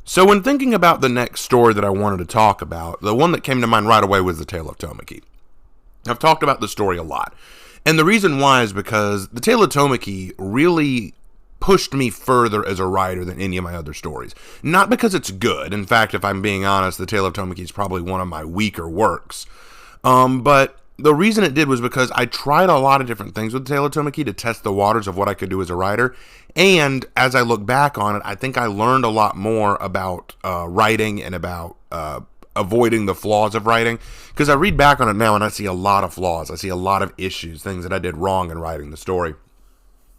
So when thinking about the next story that I wanted to talk about, the one that came to mind right away was the Tale of Tomaki. I've talked about the story a lot. And the reason why is because the Tale of Tomaki really pushed me further as a writer than any of my other stories. Not because it's good. In fact, if I'm being honest, the Tale of Tomaki is probably one of my weaker works. But the reason it did was because I tried a lot of different things with the Tale of Tomaki to test the waters of what I could do as a writer. And as I look back on it, I think I learned a lot more about writing and about avoiding the flaws of writing. Because I read back on it now and I see a lot of flaws. I see a lot of issues, things that I did wrong in writing the story.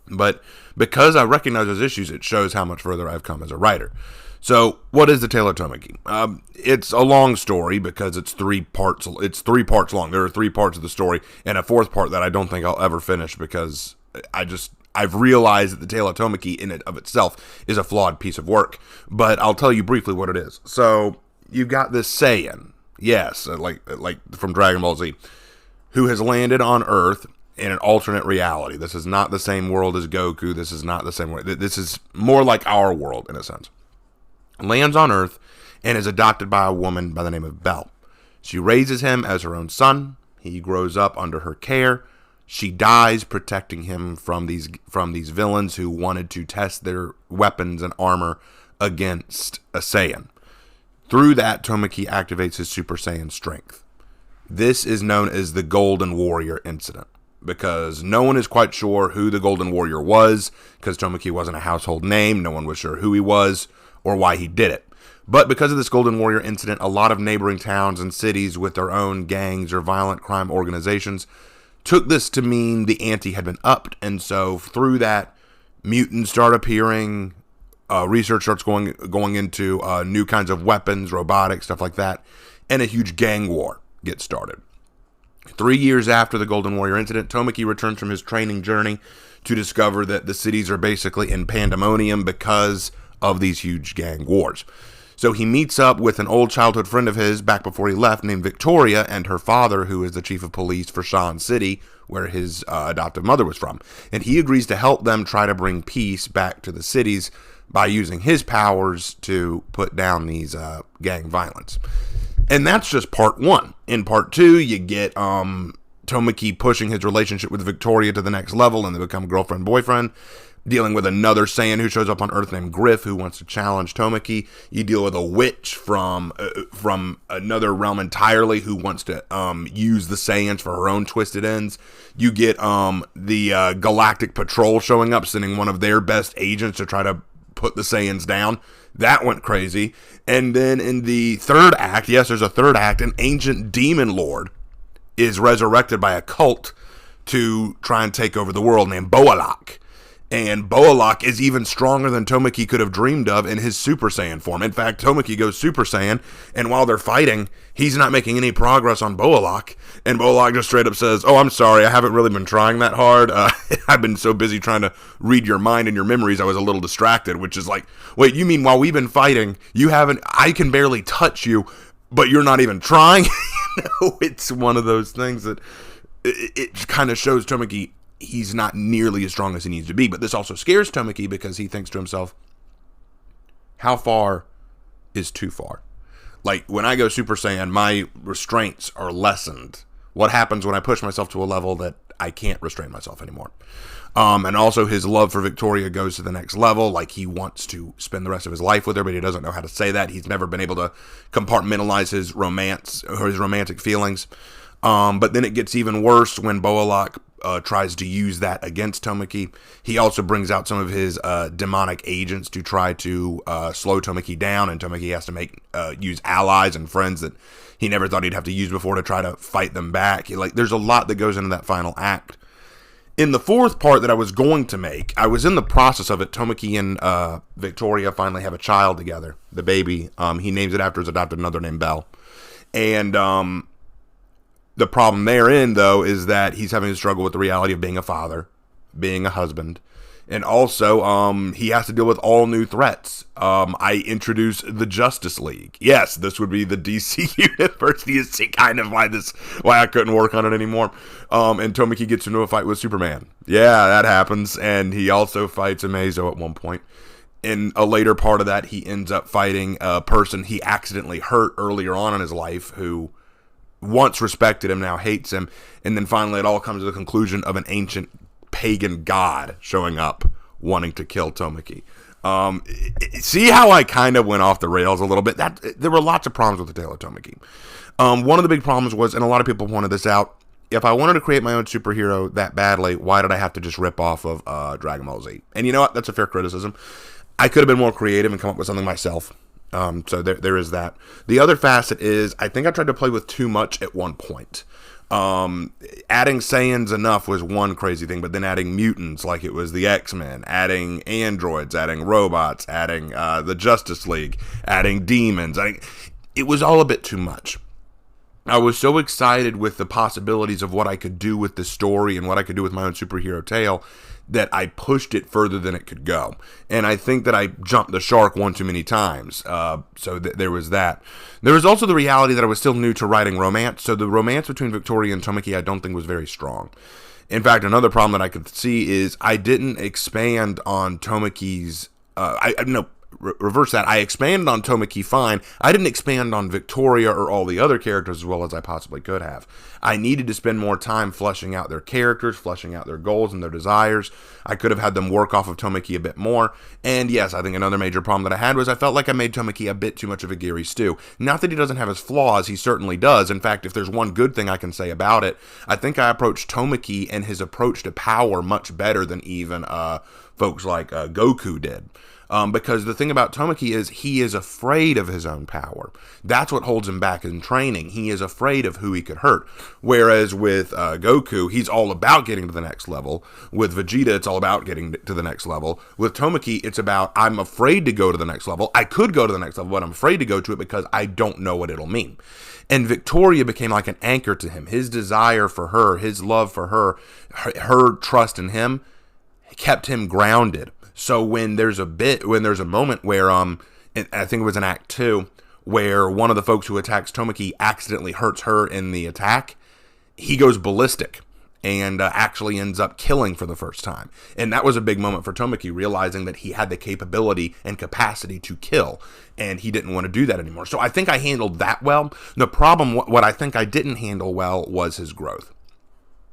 But because I recognize those issues, it shows how much further I've come as a writer. So, what is the Tale of Tomaki? It's a long story because it's three parts. It's 3 parts long. There are 3 parts of the story, and a 4th part that I don't think I'll ever finish because I've realized that the Tale of Tomaki in it of itself is a flawed piece of work. But I'll tell you briefly what it is. So you've got this Saiyan, yes, like from Dragon Ball Z, who has landed on Earth in an alternate reality. This is not the same world as Goku. This is not the same way. This is more like our world in a sense. Lands on Earth and is adopted by a woman by the name of Belle. She raises him as her own son. He grows up under her care. She dies protecting him from these villains who wanted to test their weapons and armor against a Saiyan. Through that, Tomaki activates his Super Saiyan strength. This is known as the Golden Warrior incident because no one is quite sure who the Golden Warrior was because Tomaki wasn't a household name. No one was sure who he was or why he did it. But because of this Golden Warrior incident, a lot of neighboring towns and cities with their own gangs or violent crime organizations took this to mean the ante had been upped. And so through that, mutants start appearing, research starts going into new kinds of weapons, robotics, stuff like that, and a huge gang war gets started. 3 years after the Golden Warrior incident, Tomaki returns from his training journey to discover that the cities are basically in pandemonium because of these huge gang wars. So he meets up with an old childhood friend of his back before he left named Victoria and her father, who is the chief of police for Shan City, where his adoptive mother was from. And he agrees to help them try to bring peace back to the cities by using his powers to put down these gang violence. And that's just part 1. In part 2, you get Tomaki pushing his relationship with Victoria to the next level, and they become girlfriend-boyfriend. Dealing with another Saiyan who shows up on Earth named Griff, who wants to challenge Tomaki. You deal with a witch from another realm entirely who wants to use the Saiyans for her own twisted ends. You get the Galactic Patrol showing up, sending one of their best agents to try to put the Saiyans down. That went crazy. And then in the 3rd act, yes, there's a 3rd act, an ancient demon lord is resurrected by a cult to try and take over the world named Boalak. And Boalak is even stronger than Tomaki could have dreamed of in his Super Saiyan form. In fact, Tomaki goes Super Saiyan, and while they're fighting, he's not making any progress on Boalak. And Boalak just straight up says, "Oh, I'm sorry, I haven't really been trying that hard. I've been so busy trying to read your mind and your memories, I was a little distracted," which is like, wait, you mean while we've been fighting, I can barely touch you, but you're not even trying? It's one of those things that it kind of shows Tomaki he's not nearly as strong as he needs to be. But this also scares Tomaki because he thinks to himself, how far is too far? Like, when I go Super Saiyan, my restraints are lessened. What happens when I push myself to a level that I can't restrain myself anymore? And also his love for Victoria goes to the next level. Like, he wants to spend the rest of his life with her, but he doesn't know how to say that. He's never been able to compartmentalize his romance or his romantic feelings. But then it gets even worse when Boalak tries to use that against Tomaki. He also brings out some of his demonic agents to try to slow Tomaki down, and Tomaki has to use allies and friends that he never thought he'd have to use before to try to fight them back. There's a lot that goes into that final act. In the 4th part that I was going to make, I was in the process of it. Tomaki and Victoria finally have a child together, the baby. He names it after his adopted mother named Belle. And the problem therein, though, is that he's having to struggle with the reality of being a father, being a husband, and also he has to deal with all new threats. I introduced the Justice League. Yes, this would be the DC universe. You see kind of why I couldn't work on it anymore. And Tomaki gets into a fight with Superman. Yeah, that happens. And he also fights Amazo at one point. In a later part of that, he ends up fighting a person he accidentally hurt earlier on in his life who once respected him, now hates him. And then finally it all comes to the conclusion of an ancient pagan god showing up wanting to kill Tomaki. See how I kind of went off the rails a little bit? There were lots of problems with the Tale of Tomaki. One of the big problems was, and a lot of people pointed this out, if I wanted to create my own superhero that badly, why did I have to just rip off of Dragon Ball Z? And you know what? That's a fair criticism. I could have been more creative and come up with something myself. So there is that. The other facet is, I think I tried to play with too much at one point. Adding Saiyans enough was one crazy thing, but then adding mutants like it was the X-Men, adding androids, adding robots, adding the Justice League, adding demons. It was all a bit too much. I was so excited with the possibilities of what I could do with the story and what I could do with my own superhero tale that I pushed it further than it could go. And I think that I jumped the shark one too many times. There was that. There was also the reality that I was still new to writing romance. So the romance between Victoria and Tomaki I don't think was very strong. In fact, another problem that I could see is I didn't expand on Tomaki's... reverse that. I expanded on Tomaki fine. I didn't expand on Victoria or all the other characters as well as I possibly could have. I needed to spend more time fleshing out their characters, fleshing out their goals and their desires. I could have had them work off of Tomaki a bit more. And yes, I think another major problem that I had was I felt like I made Tomaki a bit too much of a Gary Stu. Not that he doesn't have his flaws, he certainly does. In fact, if there's one good thing I can say about it, I think I approached Tomaki and his approach to power much better than even folks like Goku did. Because the thing about Tomaki is he is afraid of his own power. That's what holds him back in training. He is afraid of who he could hurt. Whereas with Goku, he's all about getting to the next level. With Vegeta, it's all about getting to the next level. With Tomaki, it's about, I'm afraid to go to the next level. I could go to the next level, but I'm afraid to go to it because I don't know what it'll mean. And Victoria became like an anchor to him. His desire for her, his love for her trust in him kept him grounded. So when there's a moment where, I think it was in Act 2, where one of the folks who attacks Tomaki accidentally hurts her in the attack, he goes ballistic and actually ends up killing for the first time. And that was a big moment for Tomaki, realizing that he had the capability and capacity to kill, and he didn't want to do that anymore. So I think I handled that well. The problem, what I think I didn't handle well, was his growth.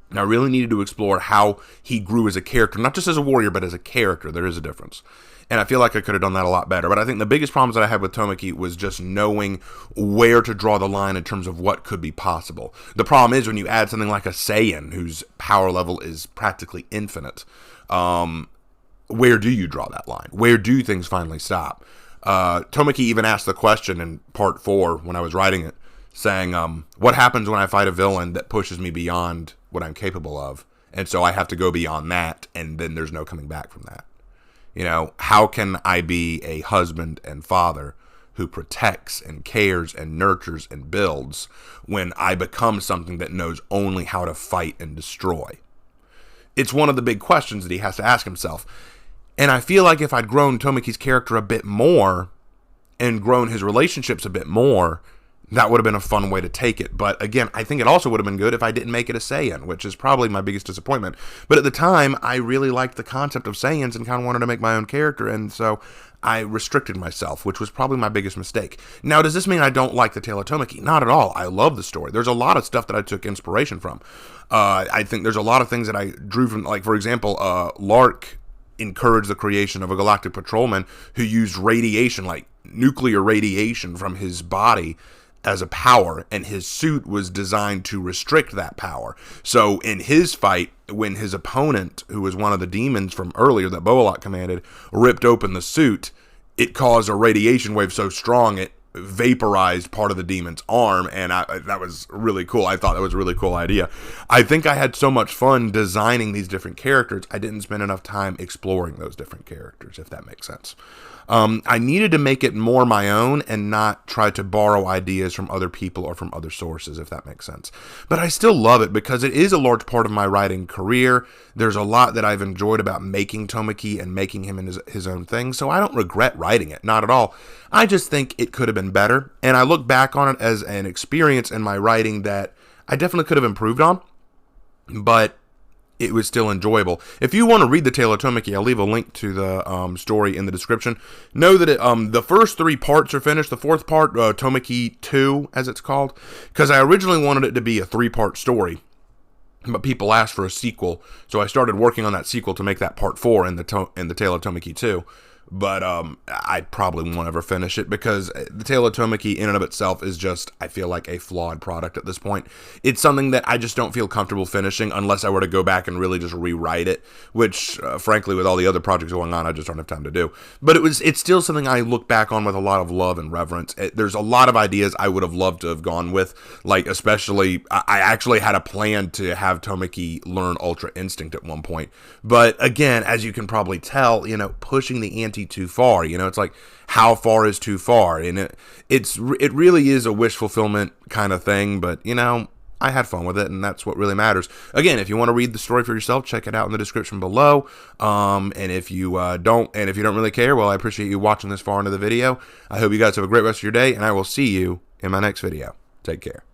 And I really needed to explore how he grew as a character, not just as a warrior, but as a character. There is a difference. And I feel like I could have done that a lot better. But I think the biggest problems that I had with Tomaki was just knowing where to draw the line in terms of what could be possible. The problem is when you add something like a Saiyan, whose power level is practically infinite, where do you draw that line? Where do things finally stop? Tomaki even asked the question in part 4 when I was writing it, saying, what happens when I fight a villain that pushes me beyond what I'm capable of, and so I have to go beyond that, and then there's no coming back from that? You know, how can I be a husband and father who protects and cares and nurtures and builds when I become something that knows only how to fight and destroy? It's one of the big questions that he has to ask himself. And I feel like if I'd grown Tomaki's character a bit more and grown his relationships a bit more, that would have been a fun way to take it. But again, I think it also would have been good if I didn't make it a Saiyan, which is probably my biggest disappointment. But at the time, I really liked the concept of Saiyans and kind of wanted to make my own character, and so I restricted myself, which was probably my biggest mistake. Now, does this mean I don't like the Tale of Tomaki? Not at all. I love the story. There's a lot of stuff that I took inspiration from. I think there's a lot of things that I drew from, like, for example, Lark encouraged the creation of a galactic patrolman who used radiation, like nuclear radiation from his body, as a power, and his suit was designed to restrict that power. So in his fight, when his opponent, who was one of the demons from earlier that Boalot commanded, ripped open the suit, it caused a radiation wave so strong it vaporized part of the demon's arm, and that was really cool. I thought that was a really cool idea. I think I had so much fun designing these different characters, I didn't spend enough time exploring those different characters, if that makes sense. I needed to make it more my own and not try to borrow ideas from other people or from other sources, if that makes sense. But I still love it because it is a large part of my writing career. There's a lot that I've enjoyed about making Tomaki and making him in his own thing, so I don't regret writing it, not at all. I just think it could have been better, and I look back on it as an experience in my writing that I definitely could have improved on, but it was still enjoyable. If you want to read the Tale of Tomaki, I'll leave a link to the story in the description. Know that the first 3 parts are finished. The 4th part, Tomaki 2, as it's called, because I originally wanted it to be a 3-part story, but people asked for a sequel, so I started working on that sequel to make that part 4 in the Tale of Tomaki 2. But I probably won't ever finish it, because the Tale of Tomaki in and of itself is just, I feel like, a flawed product at this point. It's something that I just don't feel comfortable finishing unless I were to go back and really just rewrite it, which, frankly, with all the other projects going on, I just don't have time to do. But it's still something I look back on with a lot of love and reverence. There's a lot of ideas I would have loved to have gone with, like, especially, I actually had a plan to have Tomaki learn Ultra Instinct at one point. But, again, as you can probably tell, pushing the ante too far. It's like, how far is too far? And it really is a wish fulfillment kind of thing, but I had fun with it, and that's what really matters. Again, if you want to read the story for yourself, check it out in the description below. And if you don't really care, well, I appreciate you watching this far into the video. I hope you guys have a great rest of your day, and I will see you in my next video. Take care.